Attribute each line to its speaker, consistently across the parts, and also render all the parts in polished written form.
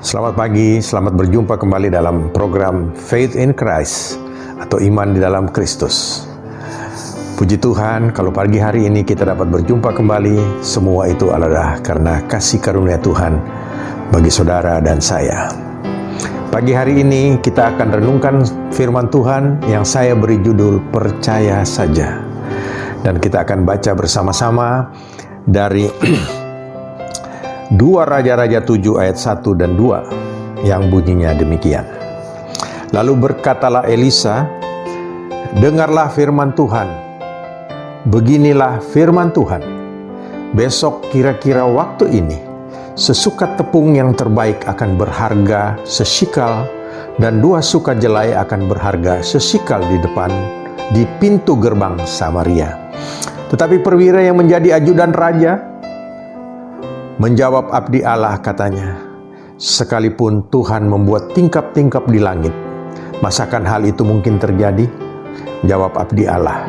Speaker 1: Selamat pagi, selamat berjumpa kembali dalam program Faith in Christ atau Iman di dalam Kristus. Puji Tuhan, kalau pagi hari ini kita dapat berjumpa kembali, semua itu adalah karena kasih karunia Tuhan bagi saudara dan saya. Pagi hari ini kita akan renungkan firman Tuhan yang saya beri judul Percaya Saja. Dan kita akan baca bersama-sama dari 2 Raja-Raja 7 ayat 1 dan 2 yang bunyinya demikian. Lalu berkatalah Elisa, dengarlah firman Tuhan. Beginilah firman Tuhan. Besok kira-kira waktu ini, sesukat tepung yang terbaik akan berharga sesikal dan 2 sukat jelai akan berharga sesikal di pintu gerbang Samaria. Tetapi perwira yang menjadi ajudan raja menjawab abdi Allah, katanya, sekalipun Tuhan membuat tingkap-tingkap di langit, masakan hal itu mungkin terjadi? Jawab abdi Allah,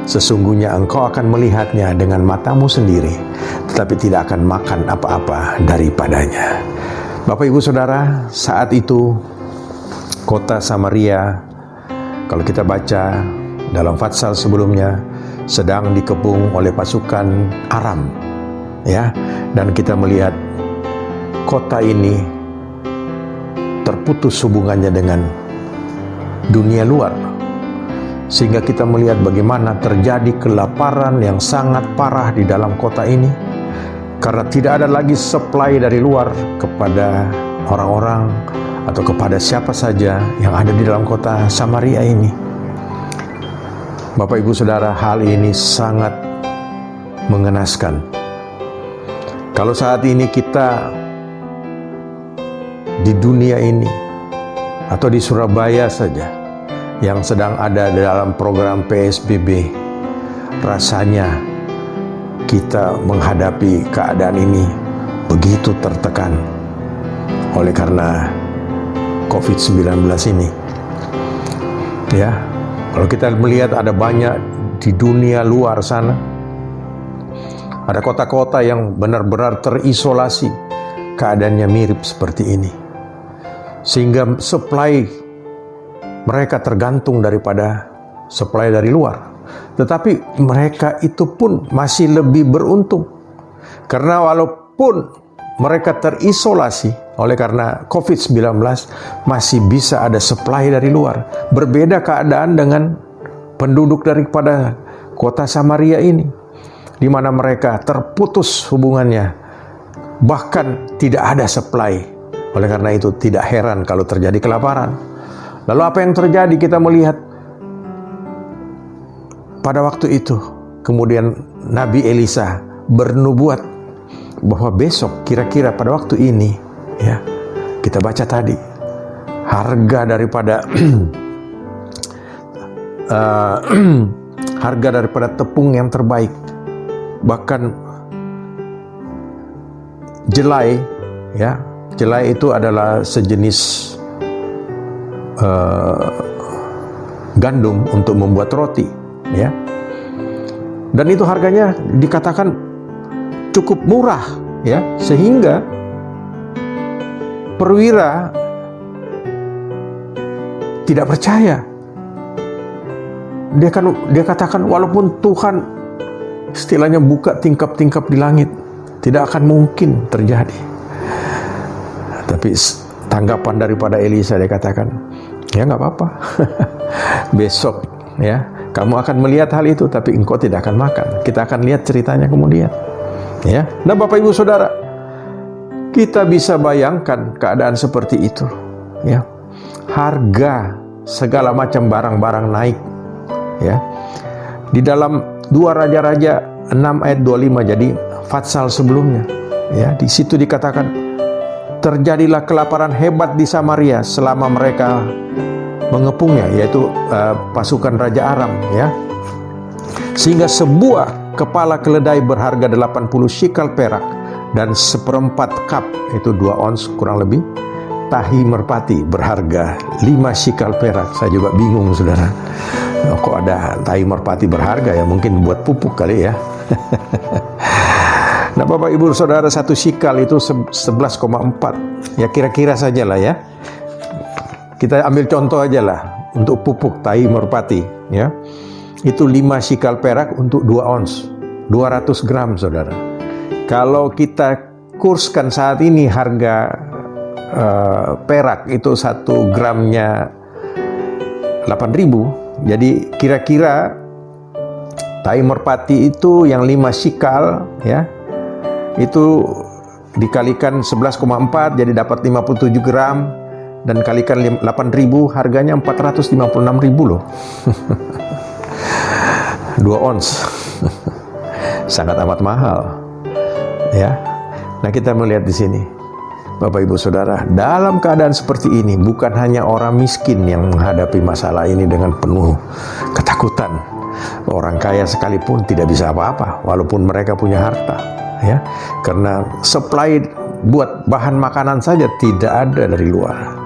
Speaker 1: sesungguhnya engkau akan melihatnya dengan matamu sendiri, tetapi tidak akan makan apa-apa daripadanya. Bapak Ibu Saudara, saat itu kota Samaria, kalau kita baca dalam Fatsal sebelumnya, sedang dikepung oleh pasukan Aram. Ya, dan kita melihat kota ini terputus hubungannya dengan dunia luar, sehingga kita melihat bagaimana terjadi kelaparan yang sangat parah di dalam kota ini, karena tidak ada lagi supply dari luar kepada orang-orang atau kepada siapa saja yang ada di dalam kota Samaria ini. Bapak Ibu Saudara, hal ini sangat mengenaskan. Kalau saat ini kita di dunia ini atau di Surabaya saja yang sedang ada dalam program PSBB, rasanya kita menghadapi keadaan ini begitu tertekan oleh karena COVID-19 ini. Ya, kalau kita melihat ada banyak di dunia luar sana, ada kota-kota yang benar-benar terisolasi, keadaannya mirip seperti ini. Sehingga supply mereka tergantung daripada supply dari luar. Tetapi mereka itu pun masih lebih beruntung. Karena walaupun mereka terisolasi oleh karena COVID-19, masih bisa ada supply dari luar. Berbeda keadaan dengan penduduk daripada kota Samaria ini, di mana mereka terputus hubungannya, bahkan tidak ada supply. Oleh karena itu tidak heran kalau terjadi kelaparan. Lalu apa yang terjadi? Kita melihat pada waktu itu, kemudian Nabi Elisa bernubuat bahwa besok kira-kira pada waktu ini, ya, kita baca tadi, harga daripada harga daripada tepung yang terbaik, bahkan jelai, ya, jelai itu adalah sejenis gandum untuk membuat roti, ya, dan itu harganya dikatakan cukup murah, ya, sehingga perwira tidak percaya. Dia katakan, walaupun Tuhan istilahnya buka tingkap-tingkap di langit, tidak akan mungkin terjadi. Tapi tanggapan daripada Elisa, dia katakan, ya nggak apa-apa. Besok, ya, kamu akan melihat hal itu, tapi engkau tidak akan makan. Kita akan lihat ceritanya kemudian. Ya, nah Bapak Ibu Saudara, kita bisa bayangkan keadaan seperti itu. Ya, harga segala macam barang-barang naik. Ya, di dalam 2 Raja-Raja 6 ayat 25, jadi Fatsal sebelumnya, ya, di situ dikatakan terjadilah kelaparan hebat di Samaria selama mereka mengepungnya, yaitu pasukan Raja Aram, ya, sehingga sebuah kepala keledai berharga 80 shikal perak dan 1/4 kap, itu 2 ons kurang lebih, tahi merpati berharga 5 shikal perak. Saya juga bingung, saudara. Kok ada tahi merpati berharga, ya mungkin buat pupuk kali, ya. Nah, Bapak Ibu Saudara, 1 shikal itu 11,4. Ya kira-kira saja lah ya. Kita ambil contoh aja lah untuk pupuk tahi merpati ya. Itu 5 shikal perak untuk 2 ons. 200 gram Saudara. Kalau kita kurskan saat ini harga perak itu 1 gramnya 8.000. Jadi kira-kira tahi merpati itu yang 5 shikal ya, itu dikalikan 11,4 jadi dapat 57 gram, dan kalikan 8.000 harganya 456.000 loh. 2 ons. Sangat amat mahal ya. Nah, kita melihat di sini Bapak Ibu Saudara, dalam keadaan seperti ini bukan hanya orang miskin yang menghadapi masalah ini dengan penuh ketakutan. Orang kaya sekalipun tidak bisa apa-apa walaupun mereka punya harta ya. Karena supply buat bahan makanan saja tidak ada dari luar.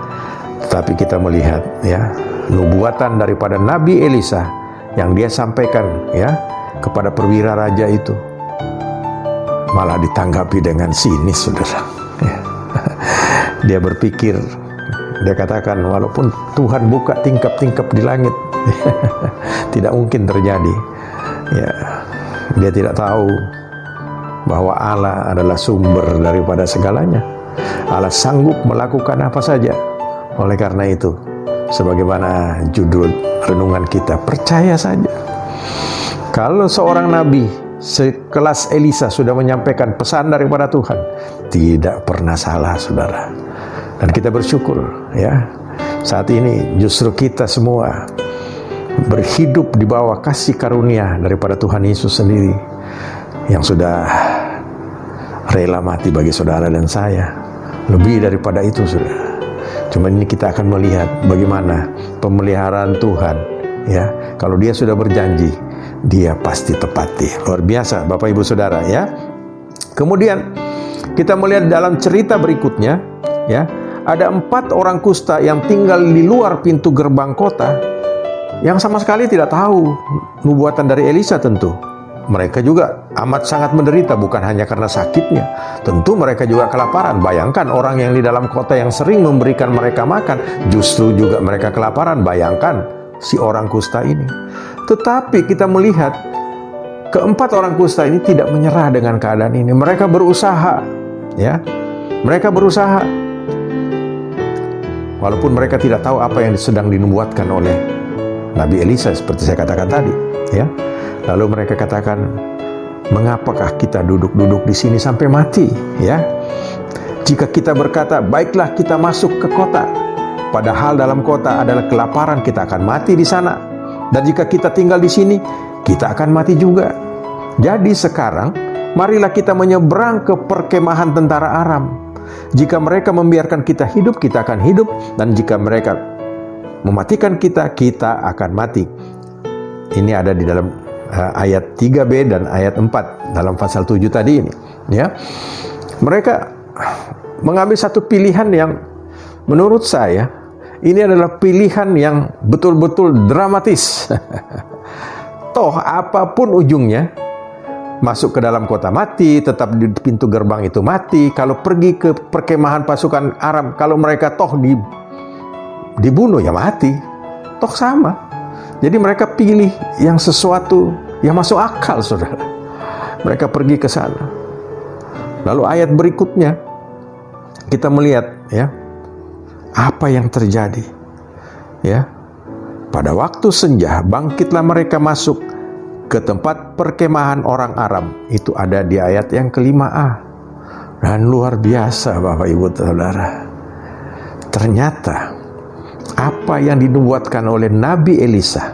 Speaker 1: Tetapi kita melihat ya, nubuatan daripada Nabi Elisa yang dia sampaikan ya kepada perwira raja itu malah ditanggapi dengan sinis, Saudara ya. Dia berpikir, dia katakan, walaupun Tuhan buka tingkap-tingkap di langit, tidak mungkin terjadi ya. Dia tidak tahu bahwa Allah adalah sumber daripada segalanya. Allah sanggup melakukan apa saja. Oleh karena itu, sebagaimana judul renungan kita, percaya saja. Kalau seorang nabi sekelas Elisa sudah menyampaikan pesan daripada Tuhan, tidak pernah salah, Saudara. Dan kita bersyukur ya, saat ini justru kita semua berhidup di bawah kasih karunia daripada Tuhan Yesus sendiri, yang sudah rela mati bagi saudara dan saya. Lebih daripada itu, Saudara. Cuma ini kita akan melihat bagaimana pemeliharaan Tuhan ya. Kalau dia sudah berjanji, dia pasti tepati. Luar biasa Bapak Ibu Saudara ya. Kemudian kita melihat dalam cerita berikutnya ya, ada 4 orang kusta yang tinggal di luar pintu gerbang kota, yang sama sekali tidak tahu nubuatan dari Elisa. Tentu mereka juga amat sangat menderita, bukan hanya karena sakitnya, tentu mereka juga kelaparan. Bayangkan orang yang di dalam kota yang sering memberikan mereka makan, justru juga mereka kelaparan. Bayangkan si orang kusta ini. Tetapi kita melihat keempat orang kusta ini tidak menyerah dengan keadaan ini. Mereka berusaha ya. Mereka berusaha walaupun mereka tidak tahu apa yang sedang dinubuatkan oleh Nabi Elisa, seperti saya katakan tadi ya. Lalu mereka katakan, mengapakah kita duduk-duduk di sini sampai mati ya? Jika kita berkata, baiklah kita masuk ke kota, padahal dalam kota adalah kelaparan, kita akan mati di sana. Dan jika kita tinggal di sini, kita akan mati juga. Jadi sekarang, marilah kita menyeberang ke perkemahan tentara Aram. Jika mereka membiarkan kita hidup, kita akan hidup. Dan jika mereka mematikan kita, kita akan mati. Ini ada di dalam ayat 3b dan ayat 4 dalam pasal 7 tadi ini ya. Mereka mengambil satu pilihan yang menurut saya ini adalah pilihan yang betul-betul dramatis. Toh apapun ujungnya, masuk ke dalam kota mati, tetap di pintu gerbang itu mati. Kalau pergi ke perkemahan pasukan Aram, kalau mereka toh dibunuh ya mati, toh sama. Jadi mereka pilih yang sesuatu yang masuk akal, Saudara. Mereka pergi ke sana. Lalu ayat berikutnya kita melihat ya, apa yang terjadi ya. Pada waktu senja bangkitlah mereka masuk ke tempat perkemahan orang Aram. Itu ada di ayat yang ke-5a. Dan luar biasa Bapak Ibu Saudara, ternyata apa yang dinubuatkan oleh Nabi Elisa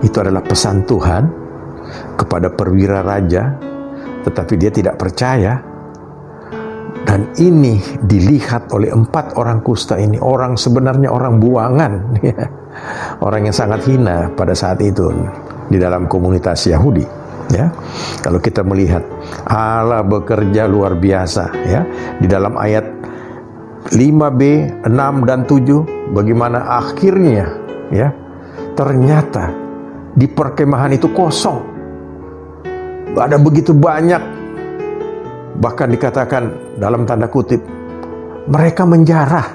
Speaker 1: itu adalah pesan Tuhan kepada perwira raja, tetapi dia tidak percaya. Dan ini dilihat oleh 4 orang kusta ini, orang sebenarnya orang buangan ya. Orang yang sangat hina pada saat itu di dalam komunitas Yahudi ya. Kalau kita melihat Allah bekerja luar biasa ya, di dalam ayat 5b, 6 dan 7, bagaimana akhirnya ya, ternyata di perkemahan itu kosong. Ada begitu banyak Bahkan dikatakan dalam tanda kutip, mereka menjarah.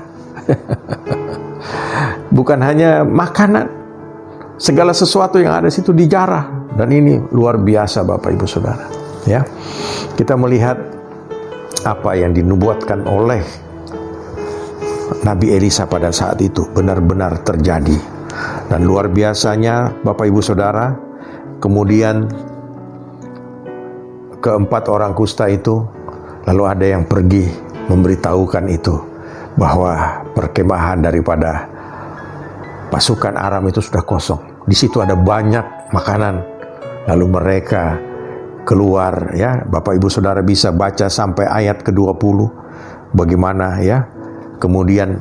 Speaker 1: Bukan hanya makanan, segala sesuatu yang ada di situ dijarah. Dan ini luar biasa Bapak Ibu Saudara. Ya, kita melihat apa yang dinubuatkan oleh Nabi Elisa pada saat itu benar-benar terjadi. Dan luar biasanya Bapak Ibu Saudara, kemudian keempat orang kusta itu, lalu ada yang pergi memberitahukan itu, bahwa perkemahan daripada pasukan Aram itu sudah kosong. Di situ ada banyak makanan. Lalu mereka keluar, ya, Bapak Ibu Saudara bisa baca sampai ayat ke-20. Bagaimana, ya, kemudian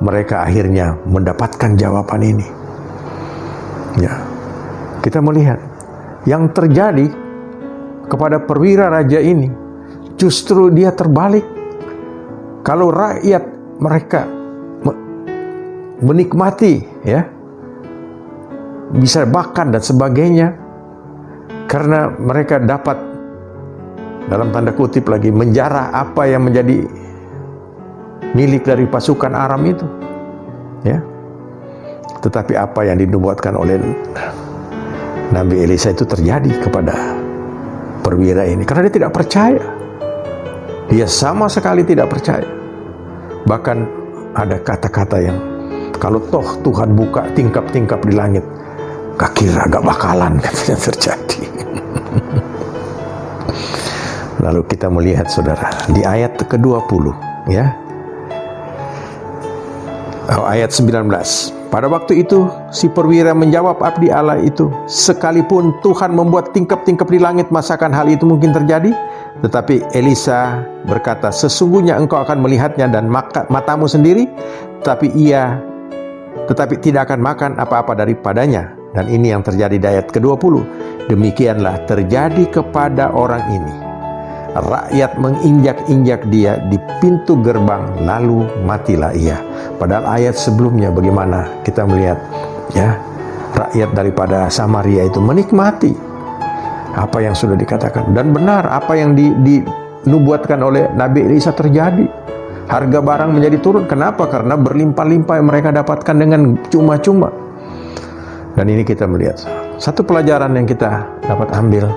Speaker 1: mereka akhirnya mendapatkan jawaban ini. Ya, kita melihat yang terjadi kepada perwira raja ini, justru dia terbalik. Kalau rakyat mereka menikmati, ya, bisa makan dan sebagainya, karena mereka dapat, dalam tanda kutip lagi, menjarah apa yang menjadi milik dari pasukan Aram itu, ya. Tetapi apa yang dinubuatkan oleh Nabi Elisa itu terjadi kepada perwira ini, karena dia tidak percaya. Dia sama sekali tidak percaya. Bahkan ada kata-kata yang, kalau toh Tuhan buka tingkap-tingkap di langit, gak kira gak bakalan katanya terjadi. Lalu kita melihat saudara di ayat ke-20, ya, ayat 19. Pada waktu itu si perwira menjawab abdi Allah itu, sekalipun Tuhan membuat tingkap-tingkap di langit, masakan hal itu mungkin terjadi? Tetapi Elisa berkata, sesungguhnya engkau akan melihatnya dan matamu sendiri, tetapi tidak akan makan apa-apa daripadanya. Dan ini yang terjadi di ayat ke-20. Demikianlah terjadi kepada orang ini. Rakyat menginjak-injak dia di pintu gerbang, lalu matilah ia. Padahal ayat sebelumnya bagaimana kita melihat, ya, rakyat daripada Samaria itu menikmati apa yang sudah dikatakan. Dan benar apa yang dinubuatkan oleh Nabi Elisa terjadi. Harga barang menjadi turun. Kenapa? Karena berlimpah-limpah yang mereka dapatkan dengan cuma-cuma. Dan ini kita melihat satu pelajaran yang kita dapat ambil,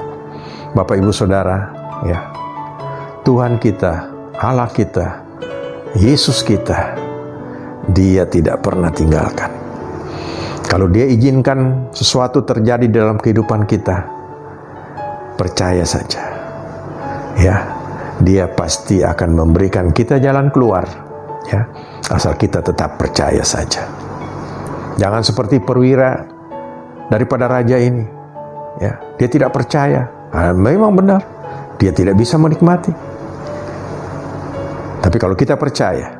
Speaker 1: Bapak Ibu Saudara, ya, Tuhan kita, Allah kita, Yesus kita, Dia tidak pernah tinggalkan. Kalau Dia izinkan sesuatu terjadi dalam kehidupan kita, percaya saja, ya, Dia pasti akan memberikan kita jalan keluar, ya, asal kita tetap percaya saja. Jangan seperti perwira daripada raja ini, ya, dia tidak percaya. Memang benar, dia tidak bisa menikmati. Tapi kalau kita percaya,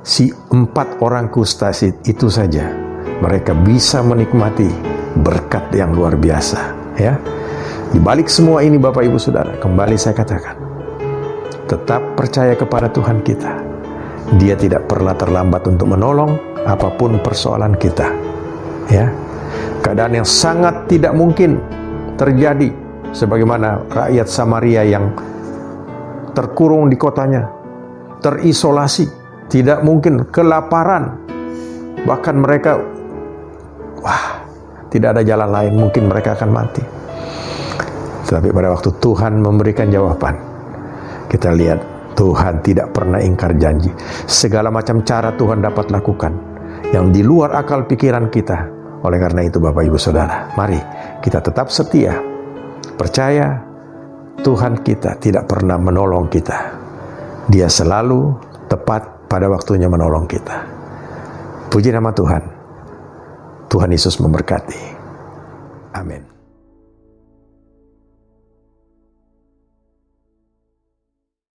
Speaker 1: si 4 orang kusta itu saja, mereka bisa menikmati berkat yang luar biasa, ya. Di balik semua ini Bapak Ibu Saudara, kembali saya katakan, tetap percaya kepada Tuhan kita. Dia tidak pernah terlambat untuk menolong apapun persoalan kita, ya. Keadaan yang sangat tidak mungkin terjadi, sebagaimana rakyat Samaria yang terkurung di kotanya, terisolasi, tidak mungkin, kelaparan, bahkan mereka, tidak ada jalan lain, mungkin mereka akan mati. Tetapi pada waktu Tuhan memberikan jawaban, kita lihat Tuhan tidak pernah ingkar janji. Segala macam cara Tuhan dapat lakukan yang di luar akal pikiran kita. Oleh karena itu Bapak Ibu Saudara, mari kita tetap setia, percaya Tuhan kita tidak pernah menolong kita. Dia selalu tepat pada waktunya menolong kita. Puji nama Tuhan. Tuhan Yesus memberkati. Amin.